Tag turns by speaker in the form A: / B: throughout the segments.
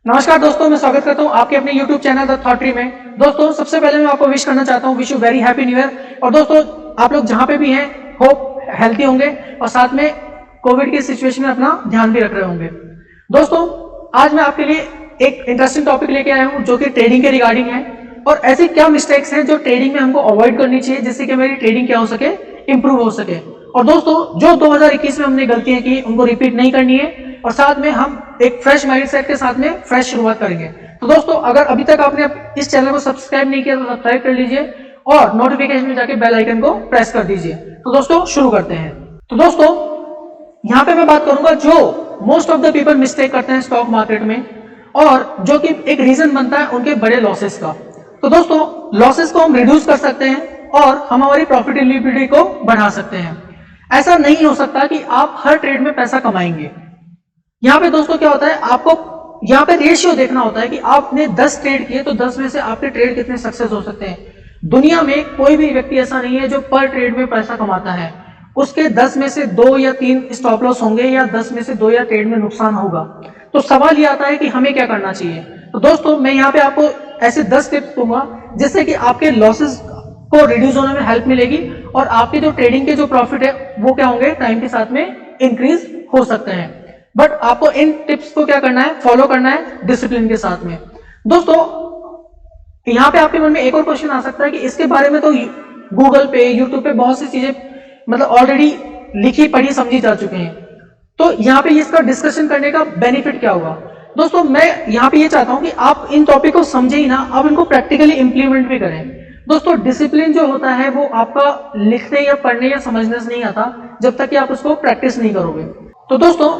A: नमस्कार दोस्तों, मैं स्वागत करता हूं आपके अपने YouTube channel the thought tree में। दोस्तों, सबसे पहले मैं आपको विश करना चाहता हूं, wish you very happy new year. और दोस्तों, आप लोग जहां पे भी हैं, होप हेल्थी होंगे और साथ में कोविड की सिचुएशन में अपना ध्यान भी रख रहे होंगे। दोस्तों, आज मैं आपके लिए एक इंटरेस्टिंग टॉपिक लेके आया हूं जो कि ट्रेडिंग के रिगार्डिंग है और ऐसी क्या मिस्टेक्स हैं जो ट्रेडिंग में हमको अवॉइड करनी चाहिए जिससे कि मेरी ट्रेडिंग क्या हो सके, इंप्रूव हो सके। और दोस्तों, जो 2021 में हमने गलतियां की उनको रिपीट नहीं करनी है और साथ में हम एक फ्रेश माइंडसेट के साथ में फ्रेश शुरुआत करेंगे। तो दोस्तों, अगर अभी तक आपने इस चैनल को सब्सक्राइब नहीं किया तो सब्सक्राइब कर लीजिए और नोटिफिकेशन में जाके बेल आइकन को प्रेस कर दीजिए। तो दोस्तों, शुरू करते हैं। तो दोस्तों, यहाँ पे मैं बात करूंगा जो most of the people mistake करते हैं स्टॉक मार्केट में और जो कि एक रीजन बनता है उनके बड़े लॉसेस का। तो दोस्तों, लॉसेस को हम रिड्यूस कर सकते हैं और हम हमारी प्रॉफिटेबिलिटी को बढ़ा सकते हैं। ऐसा नहीं हो सकता कि आप हर ट्रेड में पैसा कमाएंगे। यहाँ पे दोस्तों क्या होता है, आपको यहाँ पे रेशियो देखना होता है कि आपने 10 ट्रेड किए तो 10 में से आपके ट्रेड कितने सक्सेस हो सकते हैं। दुनिया में कोई भी व्यक्ति ऐसा नहीं है जो पर ट्रेड में पैसा कमाता है। उसके 10 में से 2 या 3 स्टॉप लॉस होंगे या 10 में से 2 या ट्रेड में नुकसान होगा। तो सवाल ये आता है कि हमें क्या करना चाहिए। तो दोस्तों, मैं यहाँ पे आपको ऐसे 10 टिप्स दूंगा जिससे कि आपके लॉसेस को रिड्यूस होने में हेल्प मिलेगी और आपके जो ट्रेडिंग के जो प्रॉफिट है वो क्या होंगे, टाइम के साथ में इंक्रीज हो सकते हैं। बट आपको इन टिप्स को क्या करना है, फॉलो करना है डिसिप्लिन के साथ में। दोस्तों, यहाँ पे आपके मन में एक और क्वेश्चन आ सकता है कि इसके बारे में तो गूगल पे, यूट्यूब पे बहुत सी चीजें मतलब ऑलरेडी लिखी पढ़ी समझी जा चुके हैं, तो यहाँ पे इसका डिस्कशन करने का बेनिफिट क्या होगा। दोस्तों, मैं यहाँ पे ये चाहता हूं कि आप इन टॉपिक को समझे ही ना, आप इनको प्रैक्टिकली इंप्लीमेंट भी करें। दोस्तों, डिसिप्लिन जो होता है वो आपका लिखने या पढ़ने या समझने से नहीं आता जब तक कि आप उसको प्रैक्टिस नहीं करोगे। तो दोस्तों,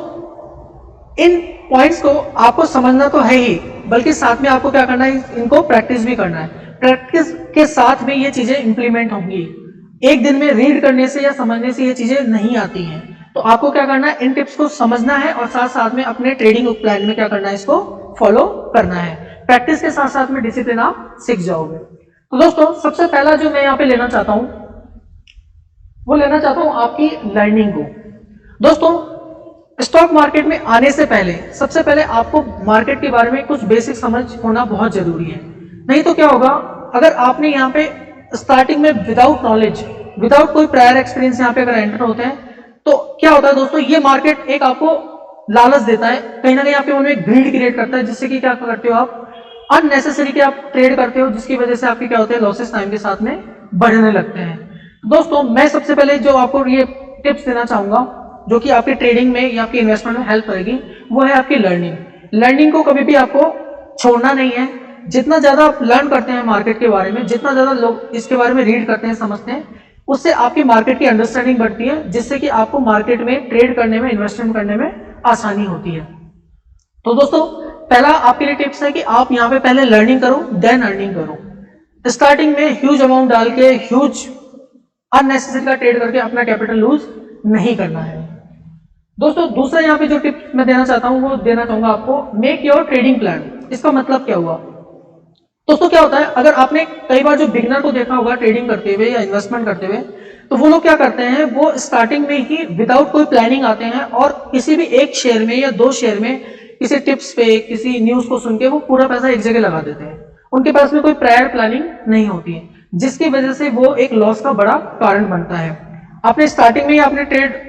A: इन पॉइंट्स को आपको समझना तो है ही, बल्कि साथ में आपको क्या करना है, इनको प्रैक्टिस भी करना है। प्रैक्टिस के साथ में ये चीजें इंप्लीमेंट होंगी। एक दिन में रीड करने से या समझने से ये चीजें नहीं आती हैं। तो आपको क्या करना है, इन टिप्स को समझना है और साथ साथ में अपने ट्रेडिंग प्लान में क्या करना है, इसको फॉलो करना है। प्रैक्टिस के साथ साथ में डिसिप्लिन आप सीख जाओगे। तो दोस्तों, सबसे पहला जो मैं यहाँ पे लेना चाहता हूं वो लेना चाहता हूं आपकी लर्निंग को। दोस्तों, स्टॉक मार्केट में आने से पहले सबसे पहले आपको मार्केट के बारे में कुछ बेसिक समझ होना बहुत जरूरी है। नहीं तो क्या होगा, अगर आपने यहाँ पे स्टार्टिंग में विदाउट नॉलेज, विदाउट कोई प्रायर एक्सपीरियंस यहाँ पे अगर एंटर होते हैं तो क्या होता है दोस्तों, ये मार्केट एक आपको लालच देता है, कहीं ना कहीं आपके मन में ग्रीड क्रिएट करता है, जिससे कि क्या करते हो आप, अननेसेसरी के आप ट्रेड करते हो, जिसकी वजह से आपके क्या होते हैं, लॉसेस टाइम के साथ में बढ़ने लगते हैं। दोस्तों, मैं सबसे पहले जो आपको ये टिप्स देना चाहूंगा जो कि आपकी ट्रेडिंग में या आपकी इन्वेस्टमेंट में हेल्प करेगी, वो है आपकी लर्निंग। लर्निंग को कभी भी आपको छोड़ना नहीं है। जितना ज्यादा आप लर्न करते हैं मार्केट के बारे में, जितना ज्यादा लोग इसके बारे में रीड करते हैं, समझते हैं, उससे आपकी मार्केट की अंडरस्टैंडिंग बढ़ती है, जिससे कि आपको मार्केट में ट्रेड करने में, इन्वेस्टमेंट करने में आसानी होती है। तो दोस्तों, पहला आपके लिए टिप्स है कि आप यहाँ पे पहले लर्निंग करो, देन अर्निंग करो। स्टार्टिंग में ह्यूज अमाउंट डाल के, ह्यूज अननेसेसरी का ट्रेड करके अपना कैपिटल लूज नहीं करना है। दोस्तों, दूसरा यहाँ पे जो टिप मैं देना चाहता हूँ वो देना चाहूंगा आपको, मेक योर ट्रेडिंग प्लान। इसका मतलब क्या हुआ दोस्तों, क्या होता है, अगर आपने कई बार जो बिगनर को देखा होगा ट्रेडिंग करते हुए या इन्वेस्टमेंट करते हुए, तो वो लोग क्या करते हैं, वो स्टार्टिंग में ही विदाउट कोई प्लानिंग आते हैं और किसी भी एक शेयर में या 2 शेयर में किसी टिप्स पे, किसी न्यूज को सुन के वो पूरा पैसा एक जगह लगा देते हैं। उनके पास में कोई प्रायर प्लानिंग नहीं होती है, जिसकी वजह से वो एक लॉस का बड़ा कारण बनता है। आपने स्टार्टिंग में ही आपने ट्रेड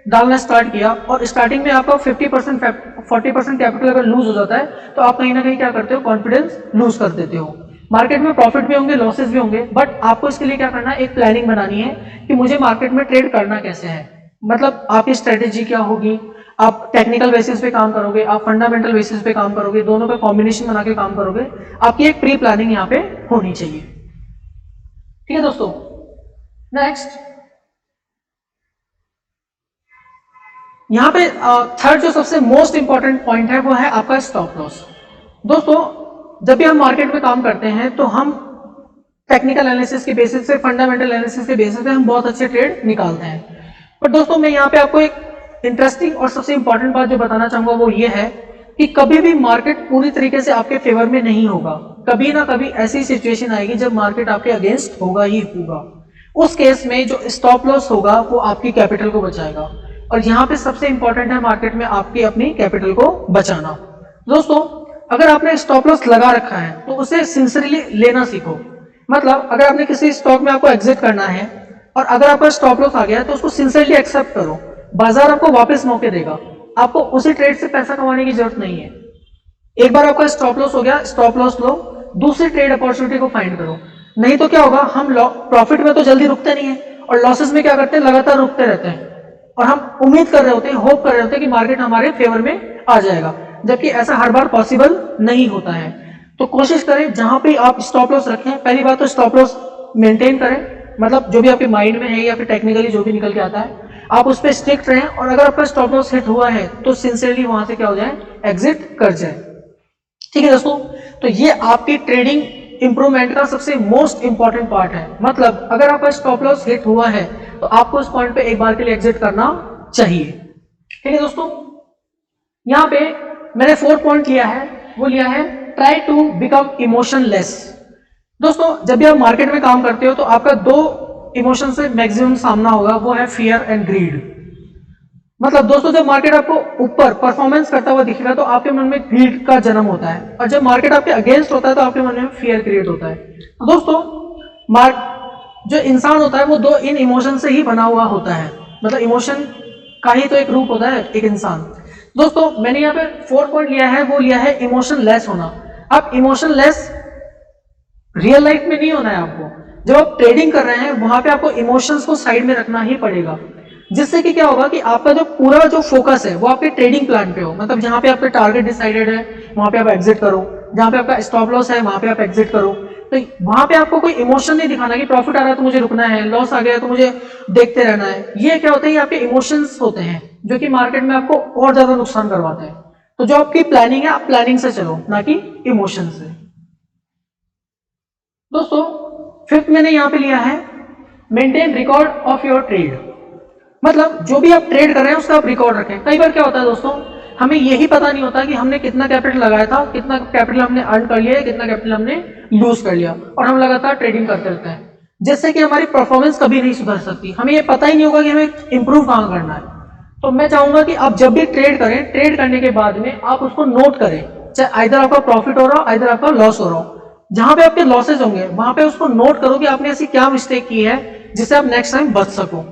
A: डालना स्टार्ट किया और स्टार्टिंग में आपका 50% 40% कैपिटल अगर लूज हो जाता है तो आप कहीं ना कहीं क्या करते हो, कॉन्फिडेंस लूज कर देते हो। मार्केट में प्रॉफिट भी होंगे, लॉसेस भी होंगे, बट आपको इसके लिए क्या करना है, एक प्लानिंग बनानी है कि मुझे मार्केट में ट्रेड करना कैसे है। मतलब आपकी स्ट्रेटेजी क्या होगी, आप टेक्निकल बेसिस पे काम करोगे, आप फंडामेंटल बेसिस पे काम करोगे, दोनों का कॉम्बिनेशन बना के काम करोगे। आपकी एक प्री प्लानिंग यहाँ पे होनी चाहिए। ठीक है दोस्तों, नेक्स्ट यहाँ पे थर्ड जो सबसे मोस्ट इंपॉर्टेंट पॉइंट है वो है आपका स्टॉप लॉस। दोस्तों, जब भी हम मार्केट में काम करते हैं तो हम टेक्निकल एनालिसिस के बेसिस पे, फंडामेंटल एनालिसिस के बेसिस पे हम बहुत अच्छे ट्रेड निकालते हैं। पर दोस्तों, मैं यहाँ पे आपको एक इंटरेस्टिंग और सबसे इंपॉर्टेंट बात जो बताना चाहूंगा वो ये है कि कभी भी मार्केट पूरी तरीके से आपके फेवर में नहीं होगा। कभी ना कभी ऐसी सिचुएशन आएगी जब मार्केट आपके अगेंस्ट होगा ही होगा। उस केस में जो स्टॉप लॉस होगा वो आपकी कैपिटल को बचाएगा और यहाँ पे सबसे इंपॉर्टेंट है मार्केट में आपकी अपनी कैपिटल को बचाना। दोस्तों, अगर आपने स्टॉप लॉस लगा रखा है तो उसे सिंसियरली लेना सीखो। मतलब अगर आपने किसी स्टॉक में आपको एग्जिट करना है और अगर आपका स्टॉप लॉस आ गया है तो उसको सिंसियरली एक्सेप्ट करो। बाजार आपको वापस मौके देगा, आपको उसी ट्रेड से पैसा कमाने की जरूरत नहीं है। एक बार आपका स्टॉप लॉस हो गया, स्टॉप लॉस लो, दूसरी ट्रेड अपॉर्चुनिटी को फाइंड करो। नहीं तो क्या होगा, हम प्रॉफिट में तो जल्दी रुकते नहीं है और लॉसेस में क्या करते हैं, लगातार रुकते रहते हैं और हम उम्मीद कर रहे होते हैं, होप कर रहे होते हैं कि मार्केट हमारे फेवर में आ जाएगा, जबकि ऐसा हर बार पॉसिबल नहीं होता है। तो कोशिश करें जहां पे आप स्टॉप लॉस रखें, पहली बात तो स्टॉप लॉस मेंटेन करें, मतलब जो भी आपके माइंड में है या फिर टेक्निकली जो भी निकल के आता है आप उस पर स्ट्रिक्ट रहें, और अगर आपका स्टॉप लॉस हिट हुआ है तो सिंसियरली वहां से क्या हो जाए, एग्जिट कर जाए। ठीक है दोस्तों, तो ये आपकी ट्रेडिंग इंप्रूवमेंट का सबसे मोस्ट इंपॉर्टेंट पार्ट है। मतलब अगर आपका स्टॉप लॉस हिट हुआ है तो आपको उस पॉइंट पे एक बार के लिए एग्जिट करना चाहिए। ठीक है दोस्तों, यहां पे मैंने 4 पॉइंट लिया है, वो लिया है ट्राई टू बिकम इमोशनलेस। दोस्तों जब भी आप मार्केट में काम करते हो तो आपका 2 इमोशन से मैक्सिमम सामना होगा, वो है फियर एंड ग्रीड। मतलब दोस्तों जब मार्केट आपको ऊपर परफॉर्मेंस करता हुआ दिखेगा तो आपके मन में ग्रीड का जन्म होता है, और जब मार्केट आपके अगेंस्ट होता है तो आपके मन में फियर क्रिएट होता है। तो दोस्तों जो इंसान होता है वो 2 इन इमोशन से ही बना हुआ होता है, मतलब इमोशन का ही तो एक रूप होता है एक इंसान। दोस्तों मैंने यहाँ पे 4 पॉइंट लिया है, वो लिया है इमोशन लेस होना। अब इमोशन लेस रियल लाइफ में नहीं होना है आपको, जब आप ट्रेडिंग कर रहे हैं वहां पे आपको इमोशंस को साइड में रखना ही पड़ेगा, जिससे कि क्या होगा कि आपका जो पूरा जो फोकस है वो आपके ट्रेडिंग प्लान पे हो। मतलब जहां पे आपका टारगेट डिसाइडेड है वहां पे आप एग्जिट करो, जहां पे आपका स्टॉप लॉस है वहां पे आप एग्जिट करो। तो वहां पे आपको कोई इमोशन नहीं दिखाना कि प्रॉफिट आ रहा है तो मुझे रुकना है, लॉस आ गया तो मुझे देखते रहना है। ये क्या होता है, ये आपके इमोशंस होते हैं जो कि मार्केट में आपको और ज्यादा नुकसान करवाते हैं। तो जो आपकी प्लानिंग है आप प्लानिंग से चलो, ना कि इमोशन से। दोस्तों 5th मैंने यहां पे लिया है maintain record of your trade. मतलब जो भी आप ट्रेड कर रहे हैं उसका आप रिकॉर्ड रखें। कई बार क्या होता है दोस्तों, हमें यही पता नहीं होता कि हमने कितना कैपिटल लगाया था, कितना कैपिटल हमने अर्न कर लिया है, कितना कैपिटल हमने लूज कर लिया, और हम लगातार ट्रेडिंग करते रहते हैं, जिससे कि हमारी परफॉर्मेंस कभी नहीं सुधर सकती। हमें ये पता ही नहीं होगा कि हमें इंप्रूव कहां करना है। तो मैं चाहूंगा कि आप जब भी ट्रेड करें, ट्रेड करने के बाद में आप उसको नोट करें, चाहे आइदर आपका प्रॉफिट हो रहा हो आइदर आपका लॉस हो रहा हो। जहां पे आपके लॉसेज होंगे वहां पे उसको नोट करो कि आपने ऐसी क्या मिस्टेक की है जिससे आप नेक्स्ट टाइम बच सको।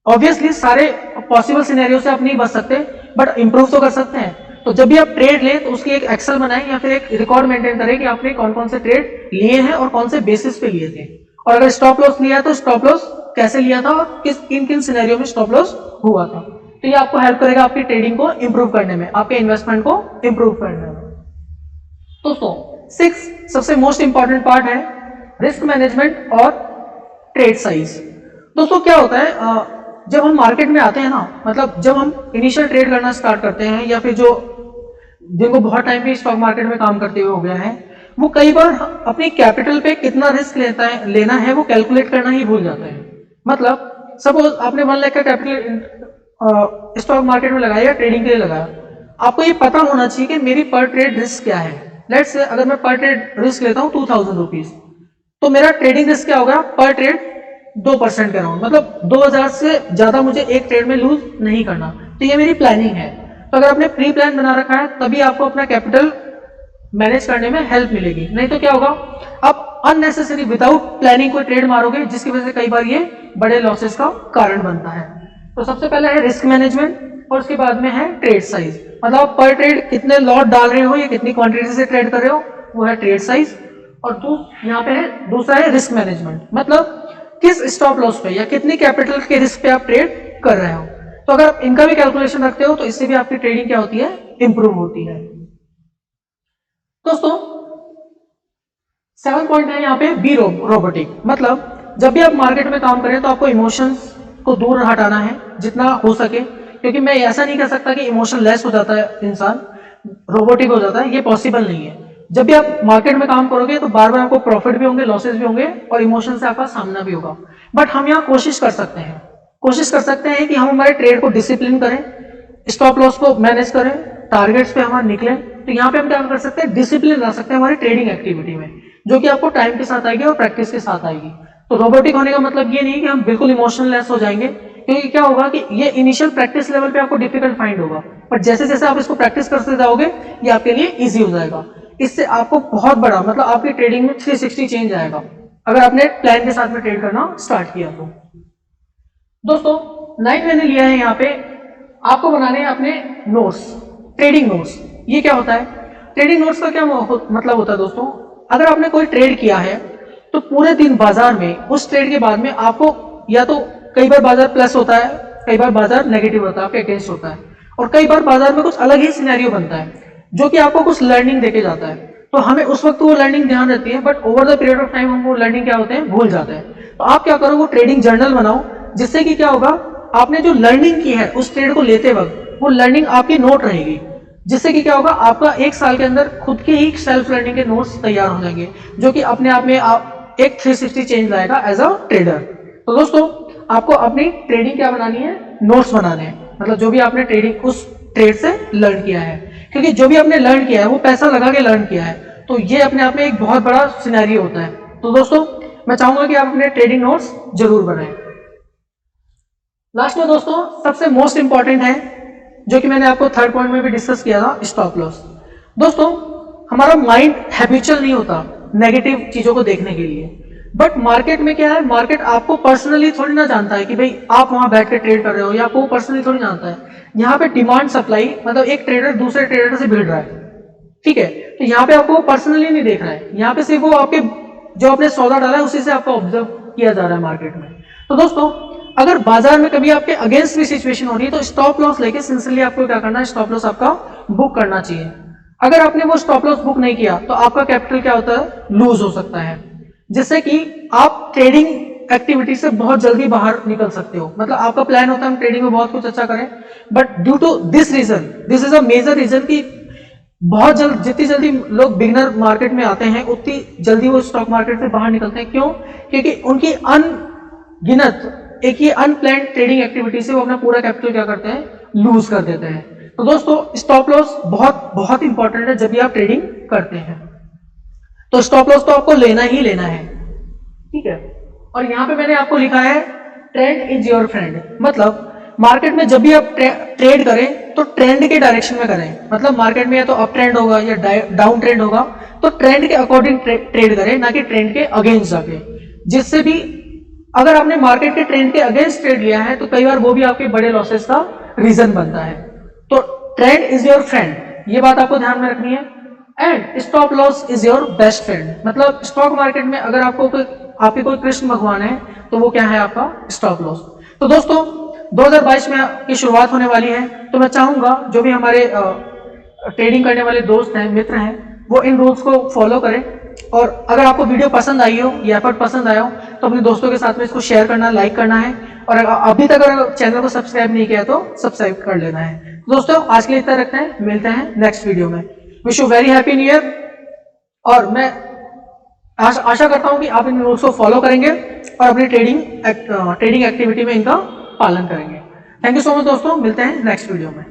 A: ऑब्वियसली सारे पॉसिबल सिनेरियो से आप नहीं बच सकते, बट इंप्रूव तो कर सकते हैं। तो जब भी आप ट्रेड लें तो उसकी एक एक्सेल बनाएं या फिर एक रिकॉर्ड मेंटेन करें कि आपने कौन कौन से ट्रेड लिए हैं और कौन से बेसिस पे लिए थे, और अगर स्टॉप लॉस लिया है तो स्टॉप लॉस कैसे लिया था और किन किन सिनेरियो में स्टॉप लॉस हुआ था। तो ये आपको हेल्प करेगा आपकी ट्रेडिंग को इंप्रूव करने में, आपके इन्वेस्टमेंट को इंप्रूव करने में। दोस्तों 6 सबसे मोस्ट इंपॉर्टेंट पार्ट है रिस्क मैनेजमेंट और ट्रेड साइज। दोस्तों क्या होता है, जब हम मार्केट में आते हैं ना, मतलब जब हम इनिशियल ट्रेड करना स्टार्ट करते हैं या फिर जो जिनको बहुत टाइम पे स्टॉक मार्केट में काम करते हुए हो गया है, वो कई बार अपनी कैपिटल पे कितना रिस्क लेना है वो कैलकुलेट करना ही भूल जाते हैं। मतलब सपोज आपने 1 लाख का कैपिटल स्टॉक मार्केट में लगाया या ट्रेडिंग के लिए लगाया, आपको ये पता होना चाहिए कि मेरी पर ट्रेड रिस्क क्या है। लेट्स से अगर मैं पर ट्रेड रिस्क लेता हूँ 2000 रुपीज, तो मेरा ट्रेडिंग रिस्क क्या होगा, पर ट्रेड 2% के अराउंड, मतलब 2000 से ज्यादा मुझे एक ट्रेड में लूज नहीं करना। तो ये मेरी प्लानिंग है। तो अगर आपने प्री प्लान बना रखा है तभी आपको अपना कैपिटल मैनेज करने में हेल्प मिलेगी, नहीं तो क्या होगा, आप अननेसेसरी विदाउट प्लानिंग कोई ट्रेड मारोगे जिसकी वजह से कई बार ये बड़े लॉसेस का कारण बनता है। तो सबसे पहले है रिस्क मैनेजमेंट और उसके बाद में है ट्रेड साइज। मतलब आप पर ट्रेड कितने लॉट डाल रहे हो या कितनी क्वांटिटी से ट्रेड कर रहे हो, वो है ट्रेड साइज। और यहाँ पे है दूसरा है रिस्क मैनेजमेंट, मतलब किस स्टॉप लॉस पे या कितनी कैपिटल के रिस्क पे आप ट्रेड कर रहे हो। तो अगर आप इनका भी कैलकुलेशन रखते हो तो इससे भी आपकी ट्रेडिंग क्या होती है, इंप्रूव होती है। दोस्तों 7 पॉइंट है यहाँ पे बी रोबोटिक। मतलब जब भी आप मार्केट में काम करें तो आपको इमोशंस को दूर हटाना है जितना हो सके, क्योंकि मैं ऐसा नहीं कह सकता कि इमोशन लेस हो जाता है इंसान, रोबोटिक हो जाता है, ये पॉसिबल नहीं है। जब भी आप मार्केट में काम करोगे तो बार बार आपको प्रॉफिट भी होंगे, लॉसेस भी होंगे और इमोशन से आपका सामना भी होगा। बट हम यहाँ कोशिश कर सकते हैं कि हम हमारे ट्रेड को डिसिप्लिन करें, स्टॉप लॉस को मैनेज करें, टारगेट्स पे हमारे निकले। तो यहाँ पे हम क्या कर सकते हैं, डिसिप्लिन ला सकते हैं हमारी ट्रेडिंग एक्टिविटी में, जो कि आपको टाइम के साथ आएगी और प्रैक्टिस के साथ आएगी। तो रोबोटिक होने का मतलब ये नहीं कि हम बिल्कुल इमोशनलेस हो जाएंगे, क्योंकि क्या होगा कि ये इनिशियल प्रैक्टिस लेवल पे आपको डिफिकल्ट फाइंड होगा, पर जैसे जैसे आप इसको प्रैक्टिस करते जाओगे ये आपके लिए इजी हो जाएगा। इससे आपको बहुत बड़ा मतलब आपकी ट्रेडिंग में 360 चेंज आएगा अगर आपने प्लान के साथ में ट्रेड करना स्टार्ट किया तो। दोस्तों 9 मैंने लिया है यहाँ पे, आपको बनाने हैं अपने नोट्स, ट्रेडिंग नोट्स। ये क्या होता है? ट्रेडिंग नोट्स का क्या मतलब होता है दोस्तों, अगर आपने कोई ट्रेड किया है तो पूरे दिन बाजार में उस ट्रेड के बाद में आपको या तो कई बार बाजार प्लस होता है, कई बार बाजार नेगेटिव होता है, आपके अगेंस्ट होता है, और कई बार बाजार में कुछ अलग ही सिनेरियो बनता है जो कि आपको कुछ लर्निंग देके जाता है। तो हमें उस वक्त वो लर्निंग ध्यान रहती है, but over the period of time हम वो लर्निंग क्या होते हैं भूल जाते हैं। तो आप क्या करो, वो ट्रेडिंग जर्नल बनाओ, जिससे कि क्या होगा, आपने जो लर्निंग की है उस ट्रेड को लेते वक्त वो लर्निंग आपकी नोट रहेगी, जिससे कि क्या होगा, आपका 1 साल के अंदर खुद के ही सेल्फ लर्निंग के नोट्स तैयार हो जाएंगे, जो कि अपने आप में आप एक 360 चेंज लाएगा एज अ ट्रेडर। तो दोस्तों आपको अपनी ट्रेडिंग क्या बनानी है, नोट्स बनाने हैं, मतलब जो भी आपने ट्रेडिंग उस ट्रेड से लर्न किया है, क्योंकि जो भी आपने लर्न किया है वो पैसा लगा के लर्न किया है, तो ये अपने आप में एक बहुत बड़ा सिनेरियो होता है। तो दोस्तों मैं चाहूंगा कि आप अपने ट्रेडिंग नोट्स जरूर बनाएं। लास्ट में दोस्तों सबसे मोस्ट इंपॉर्टेंट है, जो कि मैंने आपको थर्ड पॉइंट में भी डिस्कस किया था, स्टॉप लॉस। दोस्तों हमारा माइंड हैबिचुअल नहीं होता नेगेटिव चीजों को देखने के लिए, बट मार्केट में क्या है, मार्केट आपको पर्सनली थोड़ी ना जानता है कि भाई आप वहां बैठ के ट्रेड कर रहे हो, या आपको पर्सनली थोड़ी जानता है। यहाँ पे डिमांड सप्लाई मतलब एक ट्रेडर दूसरे ट्रेडर से भिड़ रहा है, ठीक है, तो यहाँ पे आपको पर्सनली नहीं देख रहा है, यहाँ पे सिर्फ वो आपके जो आपने सौदा डाला है उसी से आपको ऑब्जर्व किया जा रहा है मार्केट में। तो दोस्तों अगर बाजार में कभी आपके अगेंस्ट भी सिचुएशन हो रही है तो स्टॉप लॉस लेके सिंसियरली आपको क्या करना है, स्टॉप लॉस आपका बुक करना चाहिए। अगर आपने वो स्टॉप लॉस बुक नहीं किया तो आपका कैपिटल क्या होता है, लूज हो सकता है, जिससे कि आप ट्रेडिंग एक्टिविटी से बहुत जल्दी बाहर निकल सकते हो। मतलब आपका प्लान होता है हम ट्रेडिंग में बहुत कुछ अच्छा करें, but due to this reason, this is a major reason कि बहुत जल्द, जितनी जल्दी लोग बिगिनर मार्केट में आते हैं उतनी जल्दी वो स्टॉक मार्केट से बाहर निकलते हैं। क्यों? क्योंकि उनकी अनगिनत एक ही अनप्लान्ड ट्रेडिंग एक्टिविटी से वो अपना पूरा कैपिटल क्या करते हैं, लूज कर देते हैं। तो दोस्तों स्टॉप लॉस बहुत बहुत इंपॉर्टेंट है जब भी आप ट्रेडिंग करते हैं। तो स्टॉप लॉस तो आपको लेना ही लेना है, ठीक है। और यहाँ पे मैंने आपको लिखा है ट्रेंड इज योर फ्रेंड, मतलब मार्केट में जब भी आप ट्रेड करें तो ट्रेंड के डायरेक्शन में करें। मतलब मार्केट में या तो अप ट्रेंड होगा या डाउन ट्रेंड होगा, तो ट्रेंड के अकॉर्डिंग ट्रेड करें, ना कि ट्रेंड के अगेंस्ट जाके। जिससे भी अगर आपने मार्केट के ट्रेंड के अगेंस्ट ट्रेड लिया है तो कई बार वो भी आपके बड़े लॉसेस का रीजन बनता है। तो ट्रेंड इज योर फ्रेंड, ये बात आपको ध्यान में रखनी है। And stop loss is your best friend, मतलब स्टॉक मार्केट में अगर आपको आपके कोई कृष्ण भगवान है तो वो क्या है, आपका स्टॉप लॉस। तो दोस्तों 2022 में की शुरुआत होने वाली है, तो मैं चाहूंगा जो भी हमारे ट्रेडिंग करने वाले दोस्त हैं, मित्र हैं, वो इन रूल्स को फॉलो करें। और अगर आपको वीडियो पसंद आई हो, ये एफर्ट पसंद आया हो, तो अपने दोस्तों के साथ में इसको शेयर करना, लाइक करना है, और अभी तक अगर चैनल को सब्सक्राइब नहीं किया तो सब्सक्राइब कर लेना है। दोस्तों आज के लिए इतना रखते हैं, मिलते हैं नेक्स्ट वीडियो में। Wish you very happy new year, और मैं आशा करता हूं कि आप इन रूल्स को फॉलो करेंगे और अपनी ट्रेडिंग एक्टिविटी में इनका पालन करेंगे। थैंक यू सो मच दोस्तों, मिलते हैं नेक्स्ट वीडियो में।